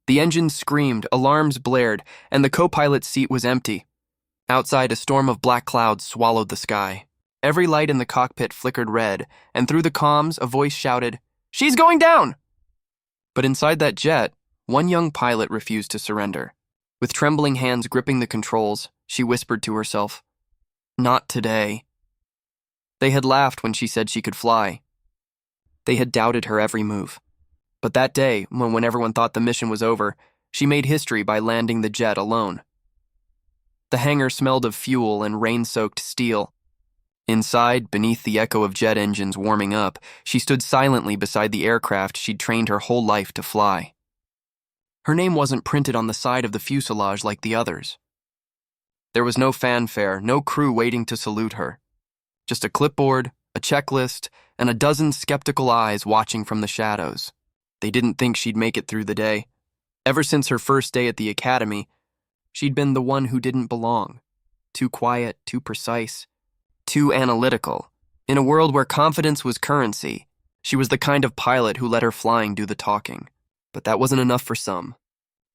The engine screamed, alarms blared, and the co-pilot's seat was empty. Outside, a storm of black clouds swallowed the sky. Every light in the cockpit flickered red, and through the comms, a voice shouted, "She's going down!" But inside that jet, one young pilot refused to surrender. With trembling hands gripping the controls, she whispered to herself, "Not today." They had laughed when she said she could fly. They had doubted her every move. But that day, when everyone thought the mission was over, she made history by landing the jet alone. The hangar smelled of fuel and rain-soaked steel. Inside, beneath the echo of jet engines warming up, she stood silently beside the aircraft she'd trained her whole life to fly. Her name wasn't printed on the side of the fuselage like the others. There was no fanfare, no crew waiting to salute her. Just a clipboard, a checklist, and a dozen skeptical eyes watching from the shadows. They didn't think she'd make it through the day. Ever since her first day at the academy, she'd been the one who didn't belong. Too quiet, too precise, too analytical. In a world where confidence was currency, she was the kind of pilot who let her flying do the talking. But that wasn't enough for some.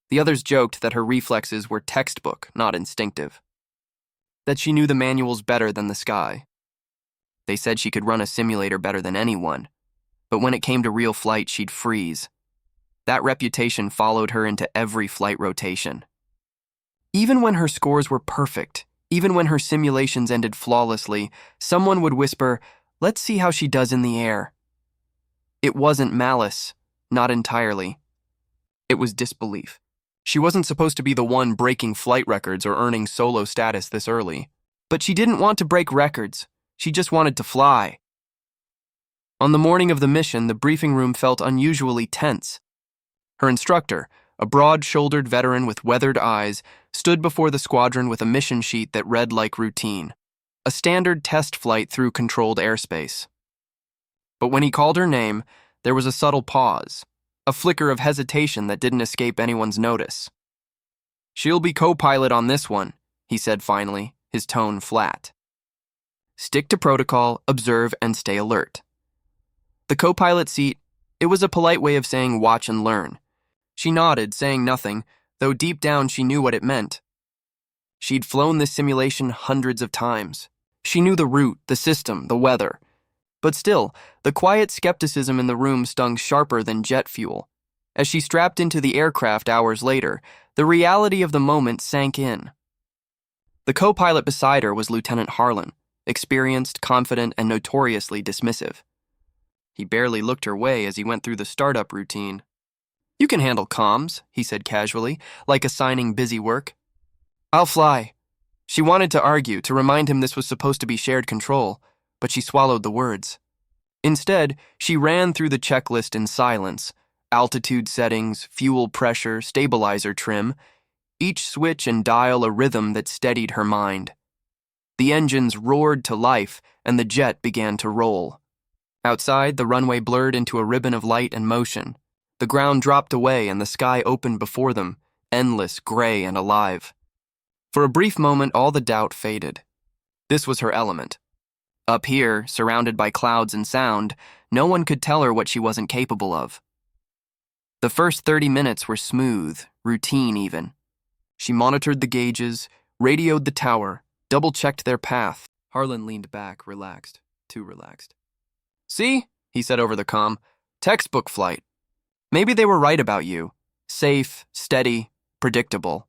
The others joked that her reflexes were textbook, not instinctive. That she knew the manuals better than the sky. They said she could run a simulator better than anyone, but when it came to real flight, she'd freeze. That reputation followed her into every flight rotation. Even when her scores were perfect, even when her simulations ended flawlessly, someone would whisper, "Let's see how she does in the air." It wasn't malice, not entirely. It was disbelief. She wasn't supposed to be the one breaking flight records or earning solo status this early. But she didn't want to break records. She just wanted to fly. On the morning of the mission, the briefing room felt unusually tense. Her instructor, a broad-shouldered veteran with weathered eyes, stood before the squadron with a mission sheet that read like routine, a standard test flight through controlled airspace. But when he called her name, there was a subtle pause, a flicker of hesitation that didn't escape anyone's notice. "She'll be co-pilot on this one," he said finally, his tone flat. "Stick to protocol, observe, and stay alert." The co-pilot seat, it was a polite way of saying watch and learn. She nodded, saying nothing, though deep down she knew what it meant. She'd flown this simulation hundreds of times. She knew the route, the system, the weather. But still, the quiet skepticism in the room stung sharper than jet fuel. As she strapped into the aircraft hours later, the reality of the moment sank in. The co-pilot beside her was Lieutenant Harlan, experienced, confident, and notoriously dismissive. He barely looked her way as he went through the startup routine. "You can handle comms," he said casually, like assigning busy work. "I'll fly." She wanted to argue, to remind him this was supposed to be shared control, but she swallowed the words. Instead, she ran through the checklist in silence. Altitude settings, fuel pressure, stabilizer trim, each switch and dial a rhythm that steadied her mind. The engines roared to life, and the jet began to roll. Outside, the runway blurred into a ribbon of light and motion. The ground dropped away and the sky opened before them, endless, gray, and alive. For a brief moment, all the doubt faded. This was her element. Up here, surrounded by clouds and sound, no one could tell her what she wasn't capable of. The first 30 minutes were smooth, routine even. She monitored the gauges, radioed the tower, double-checked their path. Harlan leaned back, relaxed, too relaxed. "See?" he said over the comm. "Textbook flight. Maybe they were right about you. Safe, steady, predictable."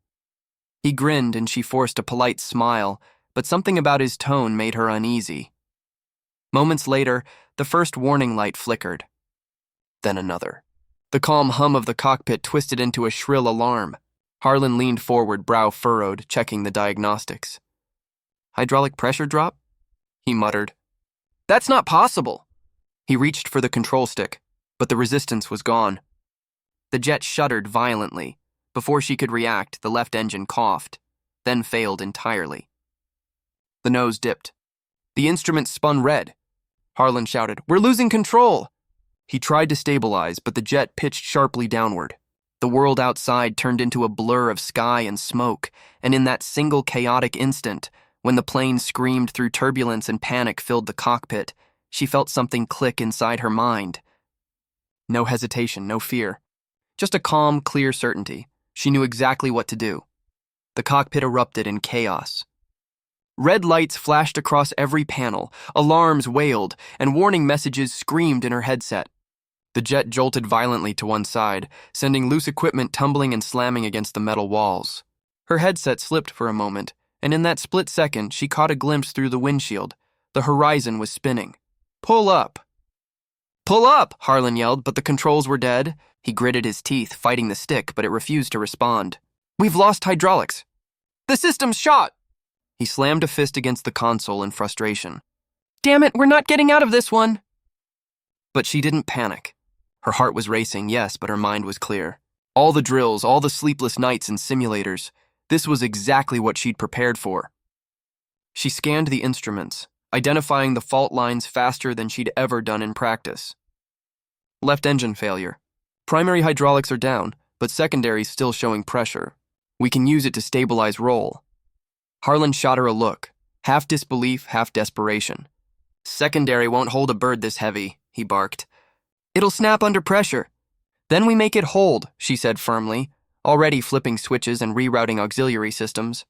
He grinned and she forced a polite smile, but something about his tone made her uneasy. Moments later, the first warning light flickered. Then another. The calm hum of the cockpit twisted into a shrill alarm. Harlan leaned forward, brow furrowed, checking the diagnostics. "Hydraulic pressure drop?" he muttered. "That's not possible." He reached for the control stick, but the resistance was gone. The jet shuddered violently. Before she could react, the left engine coughed, then failed entirely. The nose dipped. The instrument spun red. Harlan shouted, "We're losing control!" He tried to stabilize, but the jet pitched sharply downward. The world outside turned into a blur of sky and smoke, and in that single chaotic instant, when the plane screamed through turbulence and panic filled the cockpit, she felt something click inside her mind. No hesitation, no fear. Just a calm, clear certainty. She knew exactly what to do. The cockpit erupted in chaos. Red lights flashed across every panel, alarms wailed, and warning messages screamed in her headset. The jet jolted violently to one side, sending loose equipment tumbling and slamming against the metal walls. Her headset slipped for a moment, and in that split second, she caught a glimpse through the windshield. The horizon was spinning. "Pull up!" "Pull up!" Harlan yelled, but the controls were dead. He gritted his teeth, fighting the stick, but it refused to respond. "We've lost hydraulics." "The system's shot!" He slammed a fist against the console in frustration. "Damn it, we're not getting out of this one!" But she didn't panic. Her heart was racing, yes, but her mind was clear. All the drills, all the sleepless nights and simulators, this was exactly what she'd prepared for. She scanned the instruments, identifying the fault lines faster than she'd ever done in practice. Left engine failure. Primary hydraulics are down, but secondary's still showing pressure. We can use it to stabilize roll. Harlan shot her a look, half disbelief, half desperation. "Secondary won't hold a bird this heavy," he barked. "It'll snap under pressure. Then we make it hold," she said firmly, already flipping switches and rerouting auxiliary systems.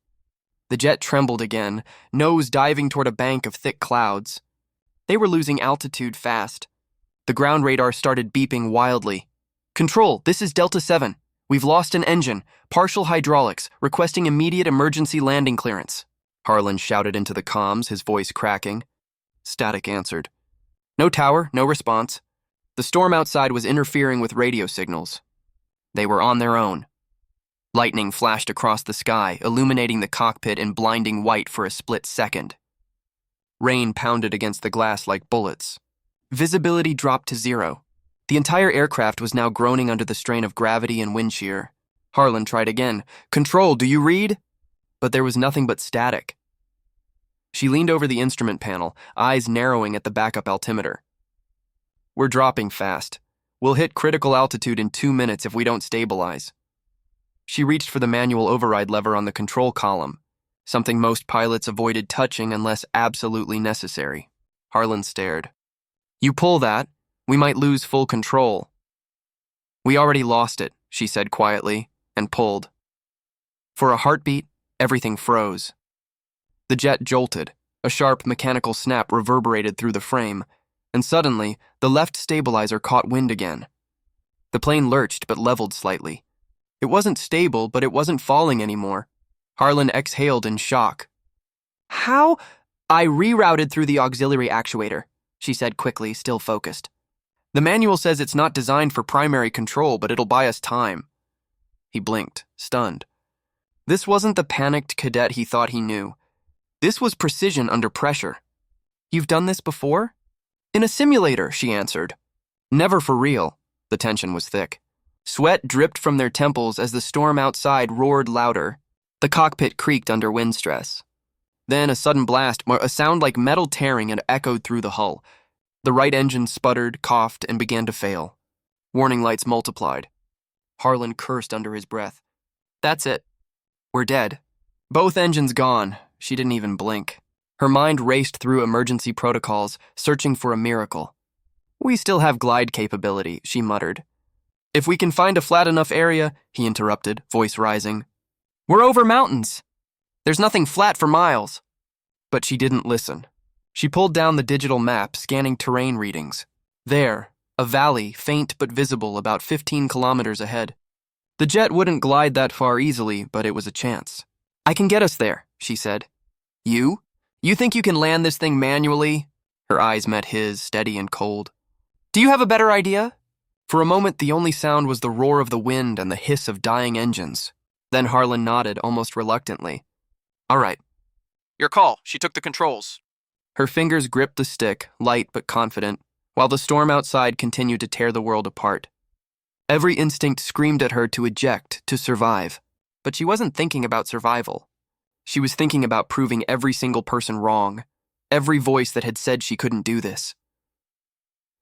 The jet trembled again, nose diving toward a bank of thick clouds. They were losing altitude fast. The ground radar started beeping wildly. "Control, this is Delta 7. We've lost an engine, partial hydraulics, requesting immediate emergency landing clearance." Harlan shouted into the comms, his voice cracking. Static answered. No tower, no response. The storm outside was interfering with radio signals. They were on their own. Lightning flashed across the sky, illuminating the cockpit in blinding white for a split second. Rain pounded against the glass like bullets. Visibility dropped to 0. The entire aircraft was now groaning under the strain of gravity and wind shear. Harlan tried again. "Control, do you read?" But there was nothing but static. She leaned over the instrument panel, eyes narrowing at the backup altimeter. "We're dropping fast. We'll hit critical altitude in 2 minutes if we don't stabilize." She reached for the manual override lever on the control column, something most pilots avoided touching unless absolutely necessary. Harlan stared. "You pull that, we might lose full control." "We already lost it," she said quietly, and pulled. For a heartbeat, everything froze. The jet jolted. A sharp mechanical snap reverberated through the frame, and suddenly, the left stabilizer caught wind again. The plane lurched but leveled slightly. It wasn't stable, but it wasn't falling anymore. Harlan exhaled in shock. "How?" "I rerouted through the auxiliary actuator," she said quickly, still focused. "The manual says it's not designed for primary control, but it'll buy us time." He blinked, stunned. This wasn't the panicked cadet he thought he knew. This was precision under pressure. "You've done this before?" "In a simulator," she answered. "Never for real." The tension was thick. Sweat dripped from their temples as the storm outside roared louder. The cockpit creaked under wind stress. Then a sudden blast, a sound like metal tearing, and echoed through the hull. The right engine sputtered, coughed, and began to fail. Warning lights multiplied. Harlan cursed under his breath. "That's it. We're dead." Both engines gone. She didn't even blink. Her mind raced through emergency protocols, searching for a miracle. "We still have glide capability," she muttered. "If we can find a flat enough area," he interrupted, voice rising. "We're over mountains. There's nothing flat for miles." But she didn't listen. She pulled down the digital map, scanning terrain readings. There, a valley, faint but visible, about 15 kilometers ahead. The jet wouldn't glide that far easily, but it was a chance. "I can get us there," she said. "You? You think you can land this thing manually?" Her eyes met his, steady and cold. "Do you have a better idea?" For a moment, the only sound was the roar of the wind and the hiss of dying engines. Then Harlan nodded, almost reluctantly. "All right." "Your call." She took the controls. Her fingers gripped the stick, light but confident, while the storm outside continued to tear the world apart. Every instinct screamed at her to eject, to survive. But she wasn't thinking about survival. She was thinking about proving every single person wrong, every voice that had said she couldn't do this.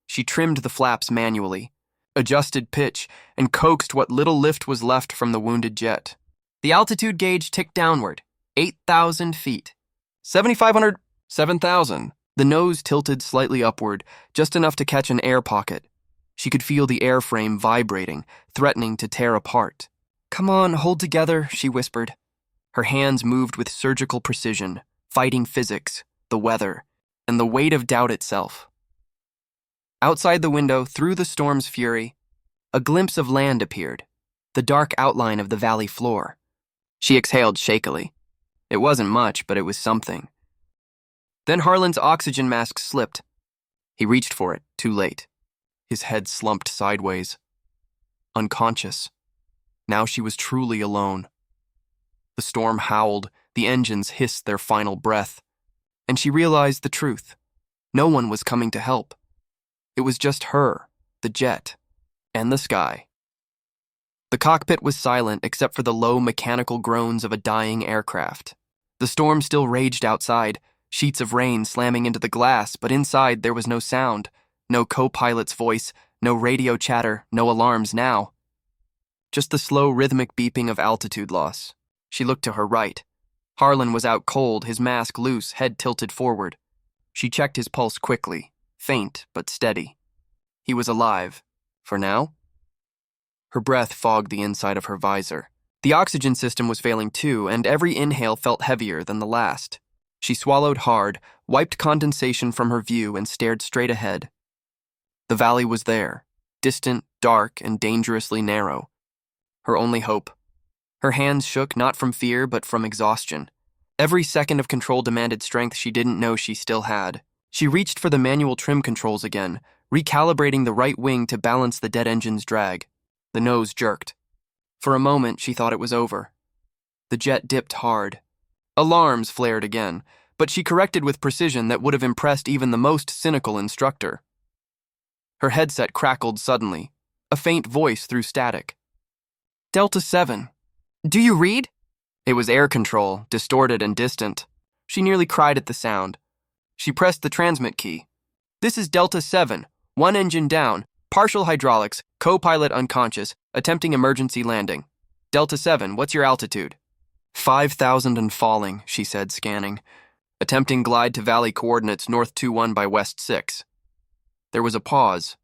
She trimmed the flaps manually, adjusted pitch, and coaxed what little lift was left from the wounded jet. The altitude gauge ticked downward, 8,000 feet. 7,500, 7,000. The nose tilted slightly upward, just enough to catch an air pocket. She could feel the airframe vibrating, threatening to tear apart. "Come on, hold together," she whispered. Her hands moved with surgical precision, fighting physics, the weather, and the weight of doubt itself. Outside the window, through the storm's fury, a glimpse of land appeared, the dark outline of the valley floor. She exhaled shakily. It wasn't much, but it was something. Then Harlan's oxygen mask slipped. He reached for it, too late. His head slumped sideways. Unconscious. Now she was truly alone. The storm howled, the engines hissed their final breath, and she realized the truth. No one was coming to help. It was just her, the jet, and the sky. The cockpit was silent except for the low mechanical groans of a dying aircraft. The storm still raged outside, sheets of rain slamming into the glass, but inside there was no sound, no co-pilot's voice, no radio chatter, no alarms now. Just the slow rhythmic beeping of altitude loss. She looked to her right. Harlan was out cold, his mask loose, head tilted forward. She checked his pulse quickly, faint but steady. He was alive. For now? Her breath fogged the inside of her visor. The oxygen system was failing too, and every inhale felt heavier than the last. She swallowed hard, wiped condensation from her view, and stared straight ahead. The valley was there, distant, dark, and dangerously narrow. Her only hope. Her hands shook not from fear, but from exhaustion. Every second of control demanded strength she didn't know she still had. She reached for the manual trim controls again, recalibrating the right wing to balance the dead engine's drag. The nose jerked. For a moment, she thought it was over. The jet dipped hard. Alarms flared again, but she corrected with precision that would have impressed even the most cynical instructor. Her headset crackled suddenly, a faint voice through static. "Delta 7. Do you read?" It was air control, distorted and distant. She nearly cried at the sound. She pressed the transmit key. "This is Delta 7, one engine down, partial hydraulics, co-pilot unconscious, attempting emergency landing. Delta 7, what's your altitude?" 5,000 and falling, she said, scanning. Attempting glide to valley coordinates north 21 by west 6. There was a pause,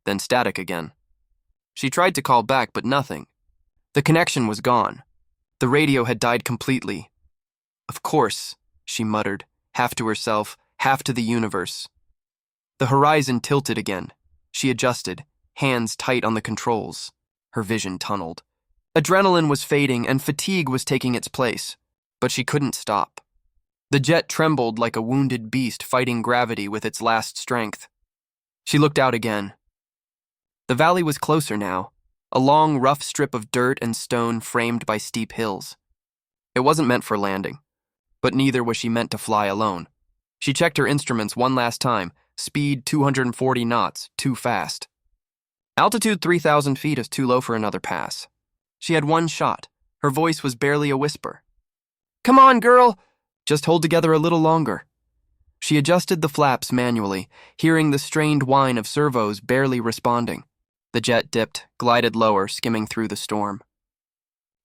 then static again. She tried to call back, but nothing. The connection was gone. The radio had died completely. "Of course," she muttered, half to herself, half to the universe. The horizon tilted again. She adjusted, hands tight on the controls. Her vision tunneled. Adrenaline was fading and fatigue was taking its place, but she couldn't stop. The jet trembled like a wounded beast fighting gravity with its last strength. She looked out again. The valley was closer now, a long, rough strip of dirt and stone framed by steep hills. It wasn't meant for landing, but neither was she meant to fly alone. She checked her instruments one last time, speed 240 knots, too fast. Altitude 3,000 feet is too low for another pass. She had one shot. Her voice was barely a whisper. "Come on, girl! Just hold together a little longer." She adjusted the flaps manually, hearing the strained whine of servos barely responding. The jet dipped, glided lower, skimming through the storm.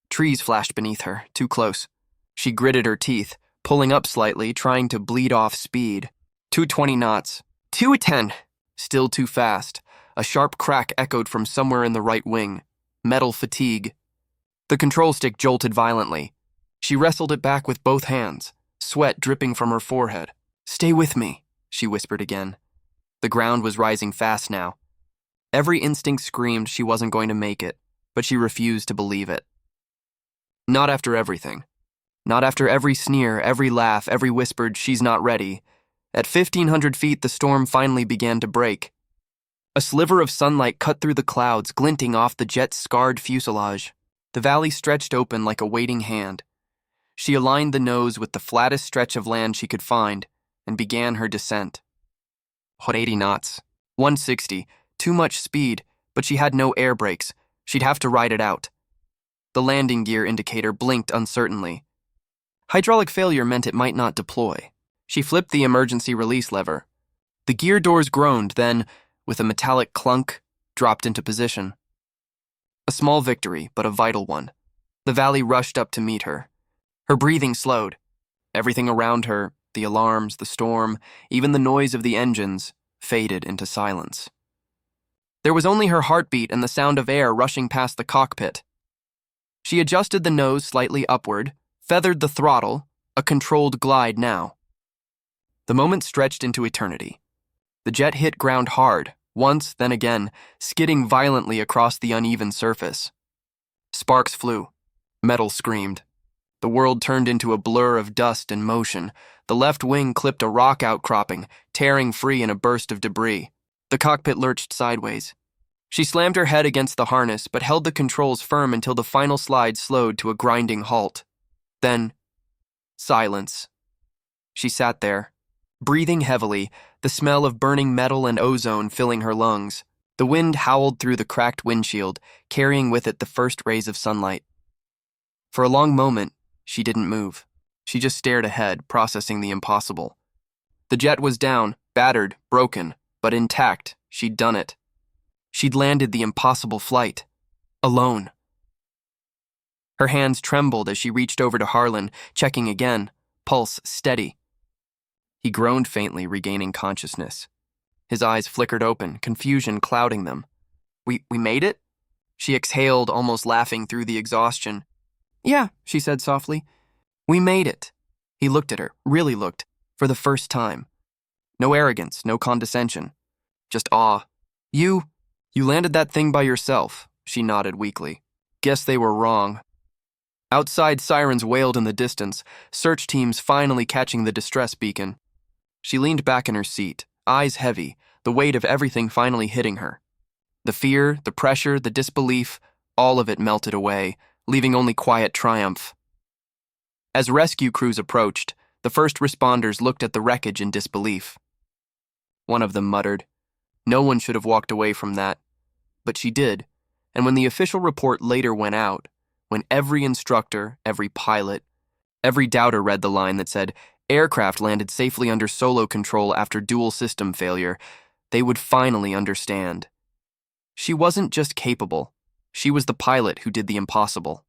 Trees flashed beneath her, too close. She gritted her teeth, pulling up slightly, trying to bleed off speed. 220 knots. 210! Still too fast. A sharp crack echoed from somewhere in the right wing. Metal fatigue. The control stick jolted violently. She wrestled it back with both hands, sweat dripping from her forehead. "Stay with me," she whispered again. The ground was rising fast now. Every instinct screamed she wasn't going to make it, but she refused to believe it. Not after everything. Not after every sneer, every laugh, every whispered, "She's not ready." At 1,500 feet, the storm finally began to break. A sliver of sunlight cut through the clouds, glinting off the jet's scarred fuselage. The valley stretched open like a waiting hand. She aligned the nose with the flattest stretch of land she could find and began her descent. 80 knots. 160. Too much speed, but she had no air brakes. She'd have to ride it out. The landing gear indicator blinked uncertainly. Hydraulic failure meant it might not deploy. She flipped the emergency release lever. The gear doors groaned, then, with a metallic clunk, dropped into position. A small victory, but a vital one. The valley rushed up to meet her. Her breathing slowed. Everything around her, the alarms, the storm, even the noise of the engines, faded into silence. There was only her heartbeat and the sound of air rushing past the cockpit. She adjusted the nose slightly upward, feathered the throttle, a controlled glide now. The moment stretched into eternity. The jet hit ground hard, once, then again, skidding violently across the uneven surface. Sparks flew. Metal screamed. The world turned into a blur of dust and motion. The left wing clipped a rock outcropping, tearing free in a burst of debris. The cockpit lurched sideways. She slammed her head against the harness, but held the controls firm until the final slide slowed to a grinding halt. Then, silence. She sat there, breathing heavily, the smell of burning metal and ozone filling her lungs. The wind howled through the cracked windshield, carrying with it the first rays of sunlight. For a long moment, she didn't move. She just stared ahead, processing the impossible. The jet was down, battered, broken, but intact. She'd done it. She'd landed the impossible flight. Alone. Her hands trembled as she reached over to Harlan, checking again, pulse steady. He groaned faintly, regaining consciousness. His eyes flickered open, confusion clouding them. We made it? She exhaled, almost laughing through the exhaustion. Yeah, she said softly. We made it. He looked at her, really looked, for the first time. No arrogance, no condescension. Just awe. You landed that thing by yourself, she nodded weakly. Guess they were wrong. Outside, sirens wailed in the distance, search teams finally catching the distress beacon. She leaned back in her seat, eyes heavy, the weight of everything finally hitting her. The fear, the pressure, the disbelief, all of it melted away, leaving only quiet triumph. As rescue crews approached, the first responders looked at the wreckage in disbelief. One of them muttered, "No one should have walked away from that." But she did, and when the official report later went out, when every instructor, every pilot, every doubter read the line that said, "Aircraft landed safely under solo control after dual system failure," they would finally understand. She wasn't just capable, she was the pilot who did the impossible.